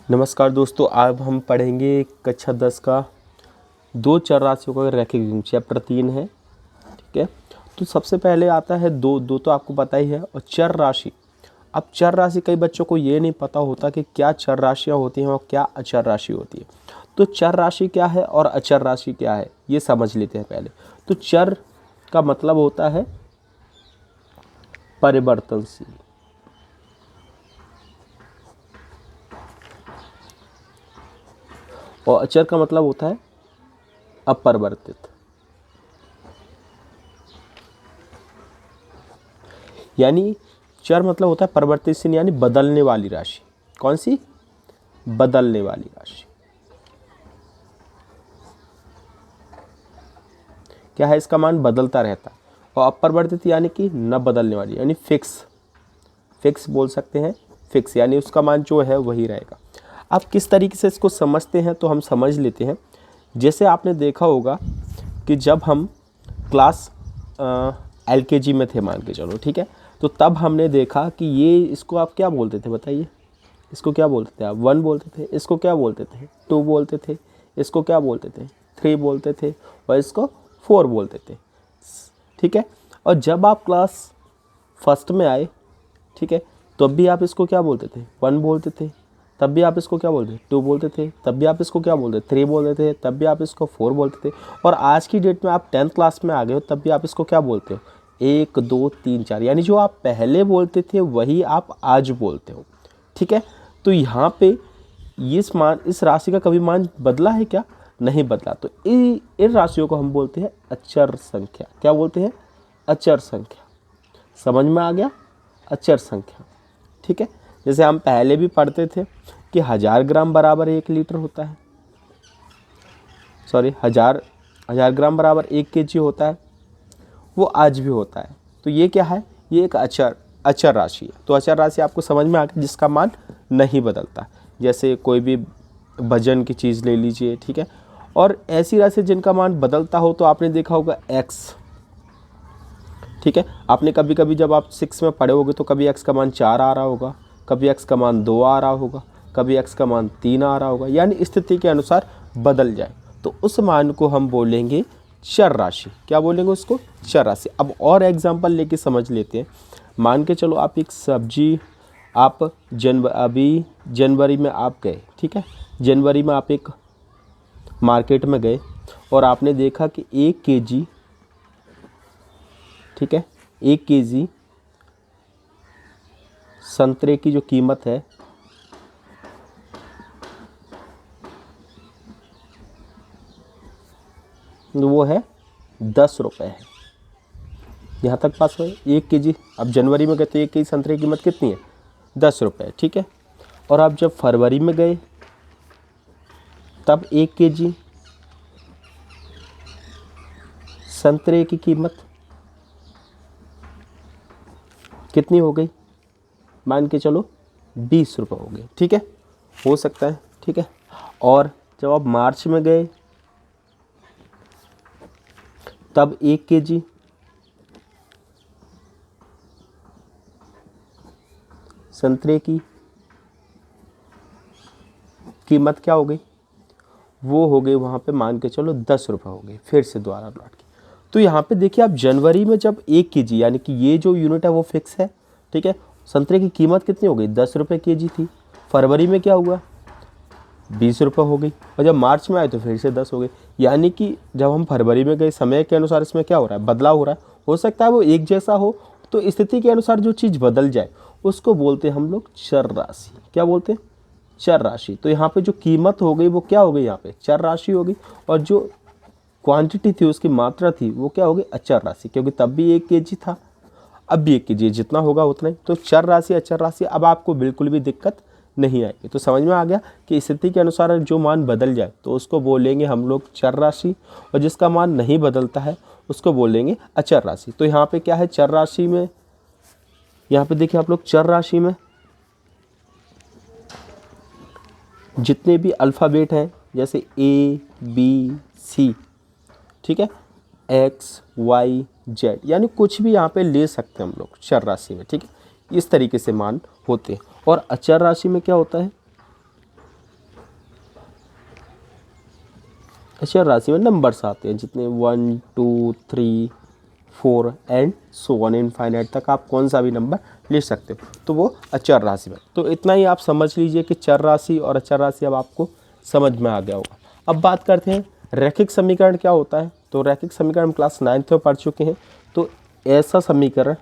नमस्कार दोस्तों, आज हम पढ़ेंगे कक्षा 10 का दो चर राशियों का रैखिक युग्म, चैप्टर 3 है। ठीक है, तो सबसे पहले आता है दो तो आपको पता ही है। और चर राशि, अब चर राशि कई बच्चों को ये नहीं पता होता कि क्या चर राशियाँ होती हैं और क्या अचर राशि होती है। तो चर राशि क्या है और अचर राशि क्या है ये समझ लेते हैं पहले। तो चर का मतलब होता है परिवर्तनशील, और अचर का मतलब होता है अपरिवर्तित। यानी चर मतलब होता है परिवर्तनशील, यानी बदलने वाली राशि। कौन सी? बदलने वाली राशि। क्या है? इसका मान बदलता रहता है। और अपरिवर्तित यानी कि न बदलने वाली, यानी फिक्स बोल सकते हैं। फिक्स यानी उसका मान जो है वही रहेगा। आप किस तरीके से इसको समझते हैं तो हम समझ लेते हैं। जैसे आपने देखा होगा कि जब हम क्लास LKG में थे, मान के चलो, ठीक है, तो तब हमने देखा कि ये इसको आप क्या बोलते थे बताइए? इसको क्या बोलते थे आप? 1 बोलते थे। इसको क्या बोलते थे? 2 बोलते थे। इसको क्या बोलते थे? 3 बोलते थे। और इसको 4 बोलते थे। ठीक है, और जब आप क्लास फर्स्ट में आए, ठीक है, तब भी आप इसको क्या बोलते थे? 1 बोलते थे। तब भी आप इसको क्या बोलते थे? 2 बोलते थे। तब भी आप इसको क्या बोलते थे? 3 बोलते थे। तब भी आप इसको 4 बोलते थे। और आज की डेट में आप 10th क्लास में आ गए हो, तब भी आप इसको क्या बोलते हो? 1 2 3 4, यानी जो आप पहले बोलते थे वही आप आज बोलते हो। ठीक है, तो यहाँ पे इस राशि का कभी मान बदला है क्या? नहीं बदला। तो इन राशियों को हम बोलते हैं अचर संख्या। क्या बोलते हैं? अचर संख्या। समझ में आ गया? अचर संख्या। ठीक है, जैसे हम पहले भी पढ़ते थे कि 1000 ग्राम बराबर 1 लीटर होता है। सॉरी, हजार ग्राम बराबर 1 kg होता है, वो आज भी होता है। तो ये क्या है? ये एक अचर राशि है। तो अचर राशि आपको समझ में आ गया, जिसका मान नहीं बदलता। जैसे कोई भी वजन की चीज़ ले लीजिए, ठीक है। और ऐसी राशि जिनका मान बदलता हो तो आपने देखा होगा x। ठीक है, आपने कभी कभी जब आप 6 में पढ़े होगे तो कभी x का मान 4 आ रहा होगा, कभी x का मान 2 आ रहा होगा, कभी x का मान 3 आ रहा होगा, यानी स्थिति के अनुसार बदल जाए। तो उस मान को हम बोलेंगे चर राशि। क्या बोलेंगे उसको? चर राशि। अब और एग्जांपल लेके समझ लेते हैं। मान के चलो आप एक सब्जी, आप अभी जनवरी में आप गए, ठीक है, जनवरी में आप एक मार्केट में गए और आपने देखा कि 1 kg, ठीक है, 1 kg संतरे की जो कीमत है वो है 10 रुपये है। यहाँ तक पास हुए? 1 kg, अब जनवरी में गए तो 1 kg संतरे की कीमत कितनी है? 10 रुपये। ठीक है, और आप जब फरवरी में गए तब 1 kg संतरे की कीमत कितनी हो गई? मान के चलो 20 रुपये हो गए। ठीक है, हो सकता है। ठीक है, और जब आप मार्च में गए तब 1 kg संतरे की कीमत क्या हो गई? वो हो गई वहाँ पे मान के चलो 10 रुपये हो गई। फिर से दोबारा लौट के, तो यहाँ पे देखिए आप जनवरी में जब 1 kg, यानी कि ये जो यूनिट है वो फिक्स है, ठीक है, संतरे की कीमत कितनी हो गई? 10 रुपये kg थी। फरवरी में क्या हुआ? 20 रुपये हो गई। और जब मार्च में आए तो फिर से 10 हो गई। यानी कि जब हम फरवरी में गए, समय के अनुसार इसमें क्या हो रहा है? बदलाव हो रहा है। हो सकता है वो एक जैसा हो, तो स्थिति के अनुसार जो चीज़ बदल जाए उसको बोलते हैं हम लोग चर राशि। क्या बोलते हैं? चर राशि। तो यहाँ पे जो कीमत हो गई वो क्या हो गई? यहाँ पे चर राशि हो गई। और जो क्वांटिटी थी, उसकी मात्रा थी, वो क्या हो गई? अचर राशि, क्योंकि तब भी 1 kg था, अब भी 1 kg, जितना होगा उतना ही। तो चर राशि, अचर राशि, अब आपको बिल्कुल भी दिक्कत नहीं आएगी। तो समझ में आ गया कि स्थिति के अनुसार जो मान बदल जाए तो उसको बोलेंगे हम लोग चर राशि, और जिसका मान नहीं बदलता है उसको बोलेंगे अचर राशि। तो यहाँ पे क्या है चर राशि में? यहाँ पे देखिए आप लोग, चर राशि में जितने भी अल्फ़ाबेट हैं, जैसे ABC, ठीक है, XYZ, यानी कुछ भी यहाँ पे ले सकते हैं हम लोग चर राशि में। ठीक है, इस तरीके से मान होते हैं। और अचर राशि में क्या होता है? अचर राशि में नंबर्स आते हैं जितने 1 2 3 4 एंड सो ऑन इनफाइनाइट तक आप कौन सा भी नंबर ले सकते हो, तो वो अचर राशि में। तो इतना ही आप समझ लीजिए कि चर राशि और अचर राशि अब आपको समझ में आ गया होगा। अब बात करते हैं रैखिक समीकरण क्या होता है। तो रैखिक समीकरण क्लास 9th में पढ़ चुके हैं। तो ऐसा समीकरण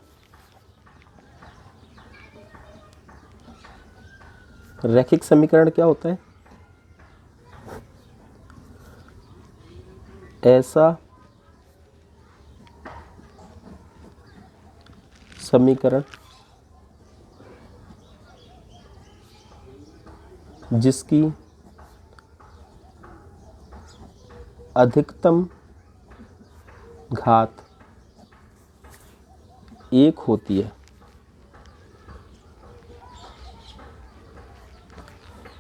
रैखिक समीकरण क्या होता है? ऐसा समीकरण जिसकी अधिकतम घात 1 होती है,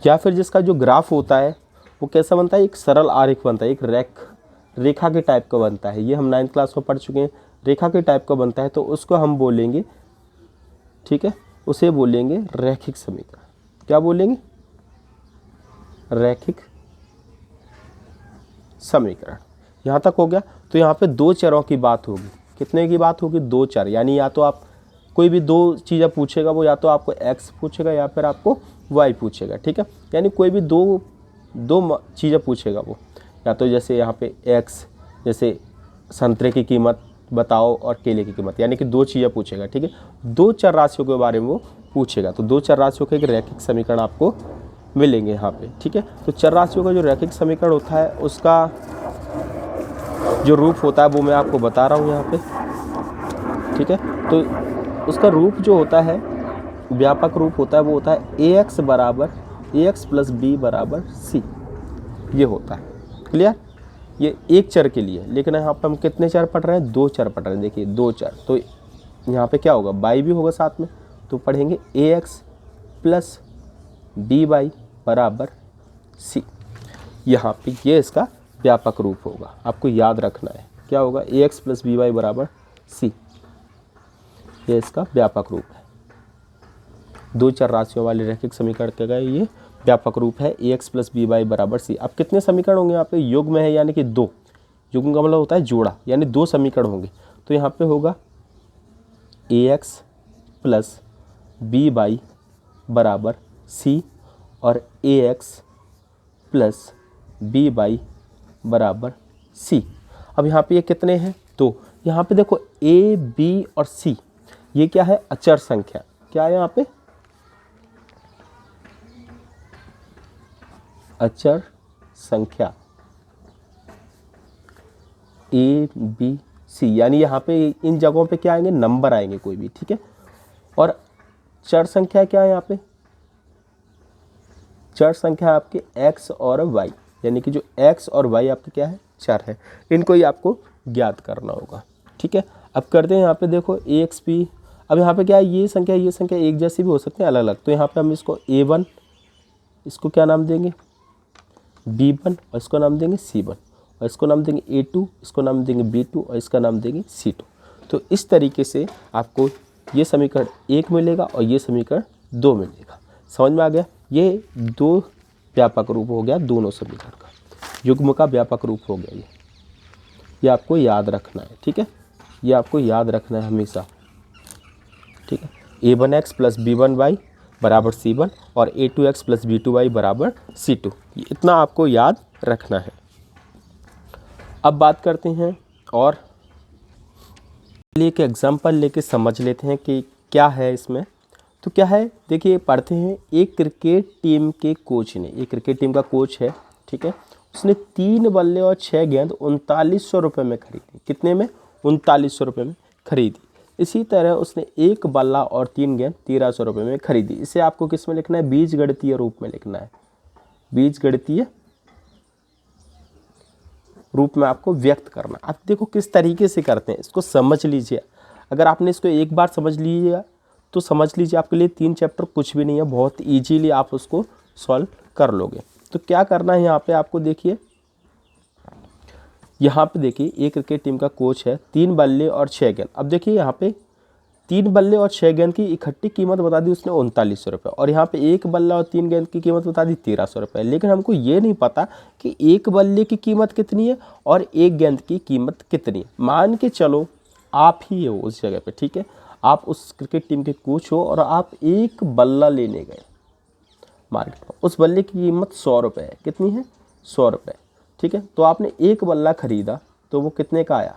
या फिर जिसका जो ग्राफ होता है वो कैसा बनता है? एक सरल आरेख बनता है, एक रेखा के टाइप का बनता है। ये हम 9th क्लास में पढ़ चुके हैं। रेखा के टाइप का बनता है तो उसको हम बोलेंगे, ठीक है, उसे बोलेंगे रैखिक समीकरण। क्या बोलेंगे? रैखिक समीकरण। यहाँ तक हो गया। तो यहाँ पे दो चरों की बात होगी। कितने की बात होगी? 2 चर। यानी या तो आप कोई भी 2 चीज़ें पूछेगा वो, या तो आपको x पूछेगा या फिर आपको y पूछेगा, ठीक है। यानी कोई भी दो चीज़ें पूछेगा वो, या तो जैसे यहाँ पे x, जैसे संतरे की कीमत बताओ और केले की कीमत, यानी कि 2 चीज़ें पूछेगा, ठीक है। 2 चर राशियों के बारे में वो पूछेगा। तो 2 चर राशियों के एक रैखिक समीकरण आपको मिलेंगे यहाँ पे, ठीक है। तो चर राशियों का जो रैखिक समीकरण होता है उसका जो रूप होता है वो मैं आपको बता रहा हूँ यहाँ पे, ठीक है। तो उसका रूप जो होता है, व्यापक रूप होता है, वो होता है ax बराबर ax प्लस बी बराबर c। ये होता है। क्लियर? ये एक चर के लिए। लेकिन यहाँ पे हम कितने चर पढ़ रहे हैं? 2 चर पढ़ रहे हैं। देखिए 2 चर, तो यहाँ पे क्या होगा? y भी होगा साथ में। तो पढ़ेंगे ax प्लस बी वाई बराबर c। यहाँ पे ये इसका व्यापक रूप होगा। आपको याद रखना है क्या होगा? ax प्लस बी वाई बराबर c। ये इसका व्यापक रूप है। 2 चर राशियों वाले रैखिक समीकरण का ये व्यापक रूप है ax प्लस बी वाई बराबर c। अब कितने समीकरण होंगे यहाँ पे? युग्म है यानी कि 2। युग्म का मतलब होता है जोड़ा, यानी 2 समीकरण होंगे। तो यहाँ पे होगा ax प्लस बी वाई बराबर c और ax प्लस बी वाई बराबर c। अब यहाँ पे ये कितने हैं? 2। यहाँ पे देखो a, b और c, ये क्या है? अचर संख्या। क्या है यहाँ पे? अचर संख्या a, b, c। यानी यहाँ पे इन जगहों पे क्या आएंगे? नंबर आएंगे कोई भी, ठीक है। और चर संख्या क्या है यहाँ पे? चर संख्या आपके x और y, यानी कि जो x और y आपके क्या है? चर है। इनको ही आपको ज्ञात करना होगा, ठीक है। अब करते हैं यहाँ पे, देखो ax p। अब यहाँ पे क्या है? ये संख्या एक जैसी भी हो सकते हैं, अलग अलग। तो यहाँ पे हम इसको a1, इसको क्या नाम देंगे? b1, और इसको नाम देंगे c1, और इसको नाम देंगे a2, इसको नाम देंगे b2, और इसका नाम देंगे c2। तो इस तरीके से आपको ये समीकरण 1 मिलेगा और ये समीकरण 2 मिलेगा। समझ में आ गया? ये 2 व्यापक रूप हो गया दोनों समीकरण का। युग्म का व्यापक रूप हो गया ये आपको याद रखना है, ठीक है। ये आपको याद रखना है हमेशा, ठीक है। a1x प्लस b1y बराबर c1 और a2x प्लस b2y बराबर c2। ये इतना आपको याद रखना है। अब बात करते हैं और एक एग्जाम्पल लेके समझ लेते हैं कि क्या है इसमें। तो क्या है, देखिए पढ़ते हैं। एक क्रिकेट टीम के कोच ने, एक क्रिकेट टीम का कोच है, ठीक है, उसने 3 बल्ले और 6 गेंद 3900 रुपये में खरीदी। कितने में? 3900 रुपये में खरीदी। इसी तरह उसने 1 बल्ला और 3 गेंद 1300 रुपये में खरीदी। इसे आपको किस में लिखना है? बीजगणितीय रूप में लिखना है। बीजगणितीय रूप में आपको व्यक्त करना। आप देखो किस तरीके से करते हैं, इसको समझ लीजिए। अगर आपने इसको एक बार समझ लीजिए तो समझ लीजिए आपके लिए 3 चैप्टर कुछ भी नहीं है, बहुत ईजीली आप उसको सॉल्व कर लोगे। तो क्या करना है यहाँ पे आपको, देखिए यहाँ पे देखिए एक क्रिकेट टीम का कोच है, 3 बल्ले और 6 गेंद। अब देखिए यहाँ पे 3 बल्ले और 6 गेंद की इकट्ठी कीमत बता दी उसने 3900 रुपये, और यहाँ पे 1 बल्ला और 3 गेंद की कीमत बता दी 1300 रुपये। लेकिन हमको ये नहीं पता कि 1 बल्ले की कीमत कितनी है और 1 गेंद की कीमत कितनी है। मान के चलो आप ही हो उस जगह पे, ठीक है, आप उस क्रिकेट टीम के कोच हो और आप एक बल्ला लेने गए मार्केट में। उस बल्ले की कीमत 100 रुपये है। कितनी है? 100 रुपये, ठीक है। तो आपने एक बल्ला खरीदा तो वो कितने का आया?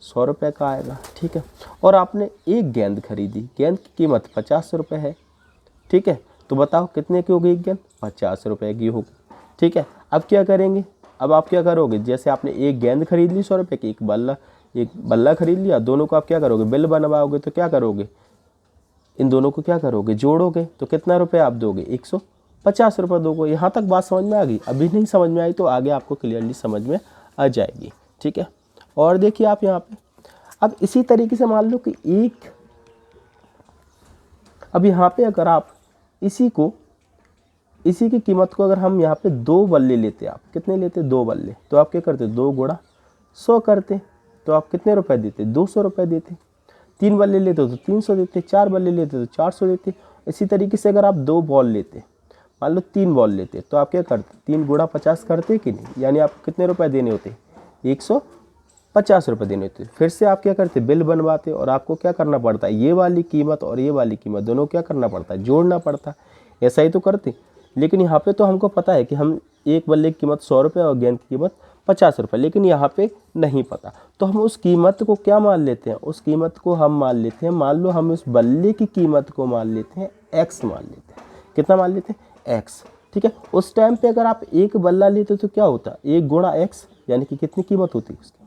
100 रुपये का आएगा, ठीक है। और आपने एक गेंद खरीदी, गेंद की कीमत 50 रुपये है, ठीक है। तो बताओ कितने की होगी एक गेंद? 50 रुपये की होगी, ठीक है। अब क्या करेंगे? अब आप क्या करोगे? जैसे आपने एक गेंद खरीद ली 100 रुपये की, एक बल्ला खरीद लिया, दोनों को आप क्या करोगे? बिल बनवाओगे तो क्या करोगे? इन दोनों को क्या करोगे? जोड़ोगे तो कितना रुपये आप दोगे? 150 रुपये दोगे। यहाँ तक बात समझ में आ गई? अभी नहीं समझ में आई तो आगे आपको क्लियरली समझ में आ जाएगी, ठीक है। और देखिए आप यहाँ पे, अब इसी तरीके से मान लो कि अब यहाँ पे अगर आप इसी की कीमत को अगर हम यहाँ पे 2 बल्ले लेते, आप कितने लेते? 2 बल्ले, तो आप क्या करते? 2 गुणा 100 करते, तो आप कितने रुपए देते? 200 रुपये देते। 3 बल्ले लेते हो तो 300 देते, 4 बल्ले लेते तो 400 देते। इसी तरीके से अगर आप 2 बॉल लेते, मान लो 3 बॉल लेते, तो आप क्या करते? 3 गुणा 50 करते कि नहीं? यानी आपको कितने रुपए देने होते? 150 रुपये देने होते। फिर से आप क्या करते? बिल बनवाते, और आपको क्या करना पड़ता है? ये वाली कीमत और ये वाली कीमत दोनों क्या करना पड़ता है? जोड़ना पड़ता है। ऐसा ही तो करते। लेकिन यहाँ पे तो हमको पता है कि हम एक बल्ले की कीमत 100 रुपये और गेंद की कीमत 50 रुपये, लेकिन यहाँ पे नहीं पता। तो हम उस कीमत को क्या मान लेते हैं? उस कीमत को हम मान लेते हैं, मान लो हम उस बल्ले की कीमत को मान लेते हैं x मान लेते हैं। कितना मान लेते हैं? x, ठीक है। उस टाइम पे अगर आप एक बल्ला लेते तो क्या होता? 1 गुणा x, यानी कि कितनी कीमत होती उसकी?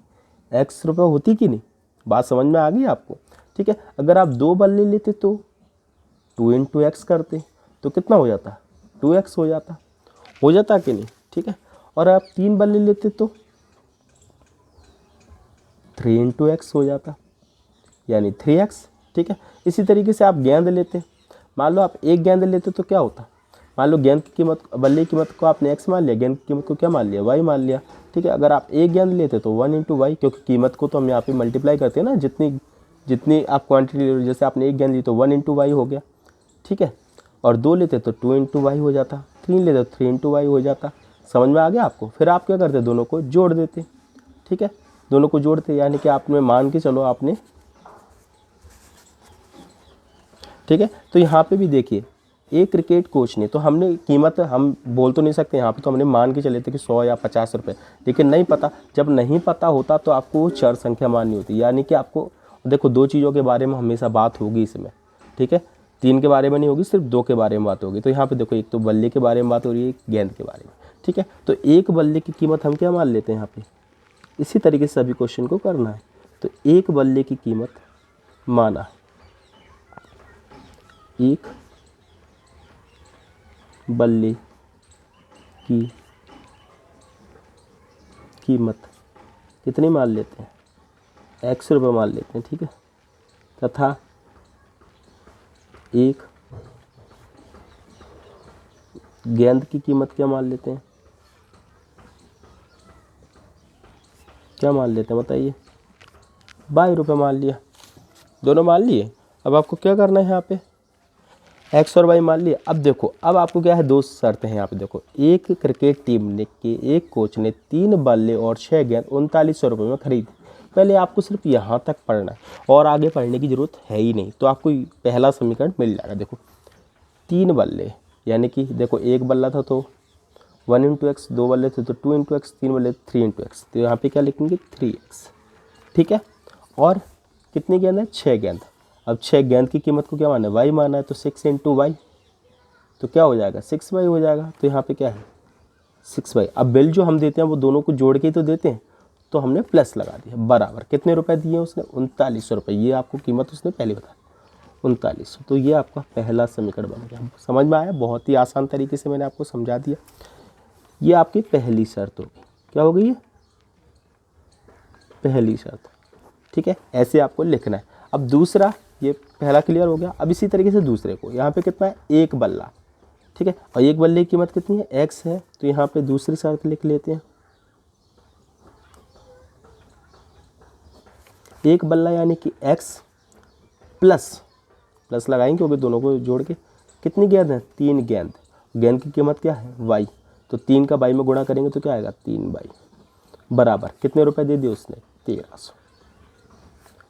x रुपये होती कि नहीं? बात समझ में आ गई आपको, ठीक है। अगर आप 2 बल्ले लेते तो 2 इंटू एक्स करते तो कितना हो जाता? 2x हो जाता कि नहीं, ठीक है। और आप 3 बल्ले लेते तो 3 इंटू एक्स हो जाता, यानी 3x, ठीक है। इसी तरीके से आप गेंद लेते, मान लो आप एक गेंद लेते तो क्या होता? मान लो गेंद की कीमत, बल्ले की कीमत को आपने x मान लिया, गेंद की कीमत को क्या मान लिया? y मान लिया, ठीक है। अगर आप एक गेंद लेते तो 1 इंटू वाई, क्योंकि कीमत को तो हम यहाँ पे मल्टीप्लाई करते हैं ना, जितनी आप क्वांटिटी ले, जैसे आपने एक गेंद ली तो 1 इंटू वाई हो गया, ठीक है। और 2 लेते तो 2 इंटू वाई हो जाता, 3 लेते तो 3 इंटू वाई हो जाता। समझ में आ गया आपको? फिर आप क्या करते? दोनों को जोड़ देते, ठीक है। दोनों को जोड़ते, यानी कि आपने मान के चलो आपने, ठीक है। तो यहाँ पे भी देखिए, एक क्रिकेट कोच ने, तो हमने कीमत हम बोल तो नहीं सकते यहाँ पे, तो हमने मान के चले थे कि 100 या 50 रुपये, लेकिन नहीं पता। जब नहीं पता होता तो आपको चर संख्या माननी होती, यानी कि आपको देखो 2 चीज़ों के बारे में हमेशा बात होगी इसमें, ठीक है। 3 के बारे में नहीं होगी, सिर्फ 2 के बारे में बात होगी। तो यहाँ पे देखो, एक तो बल्ले के बारे में बात हो रही है, एक गेंद के बारे में, ठीक है। तो एक बल्ले की कीमत हम क्या मान लेते हैं यहाँ पे? इसी तरीके से सभी क्वेश्चन को करना है। तो एक बल्ले की कीमत माना, एक बल्ले की कीमत कितनी मान लेते हैं? x रुपये मान लेते हैं, ठीक है। तथा एक गेंद की कीमत क्या मान लेते हैं? क्या मान लेते हैं बताइए? 22 रुपये मान लिया। दोनों मान लिए। अब आपको क्या करना है यहाँ पे? x और y मान लिया। अब देखो, अब आपको क्या है? 2 शर्तें हैं यहाँ पे। देखो, एक क्रिकेट टीम ने के एक कोच ने 3 बल्ले और 6 गेंद 3900 रुपये में खरीदी। पहले आपको सिर्फ यहाँ तक पढ़ना है और आगे पढ़ने की ज़रूरत है ही नहीं। तो आपको पहला समीकरण मिल जाएगा। देखो, 3 बल्ले, यानी कि देखो एक बल्ला था तो 1 इंटू एक्स, 2 बल्ले थे तो 2 इंटू एक्स, 3 बल्ले 3 इंटू एक्स। तो यहाँ पे क्या लिखेंगे? 3x, ठीक है। और कितनी गेंद है? 6 गेंद। अब 6 गेंद की कीमत को क्या माना है? y माना है, तो 6 इंटू वाई, तो क्या हो जाएगा? 6y हो जाएगा। तो यहाँ पे क्या है? 6y। अब बिल जो हम देते हैं वो दोनों को जोड़ के ही तो देते हैं, तो हमने प्लस लगा दिया, बराबर कितने रुपए दिए उसने? 3900 रुपये। ये आपको कीमत उसने पहले बता दी, 3900। तो ये आपका पहला समीकरण बन गया। समझ में आया? बहुत ही आसान तरीके से मैंने आपको समझा दिया। ये आपकी पहली शर्त होगी। क्या हो गई ये? पहली शर्त, ठीक है। ऐसे आपको लिखना है। अब दूसरा, ये पहला क्लियर हो गया। अब इसी तरीके से दूसरे को, यहाँ पे कितना है? एक बल्ला, ठीक है। और एक बल्ले की कीमत कितनी है? x है। तो यहाँ पे दूसरी शर्त लिख लेते हैं, एक बल्ला यानी कि x प्लस लगाएंगे क्योंकि दोनों को जोड़ के कितनी गेंद है, 3 गेंद। गेंद की कीमत क्या है, y, तो 3 का y में गुणा करेंगे तो क्या आएगा, 3y बराबर कितने रुपए दे दिए उसने, 1300।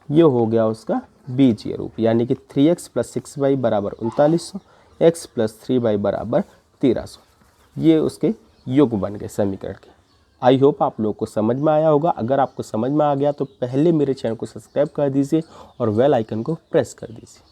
ये हो गया उसका बीजीय रूप, यानी कि 3x + 6y बराबर 3900, x + 3y बराबर 1300। ये उसके योग बन गए समीकरण के। आई होप आप लोग को समझ में आया होगा। अगर आपको समझ में आ गया तो पहले मेरे चैनल को सब्सक्राइब कर दीजिए और बेल आइकन को प्रेस कर दीजिए।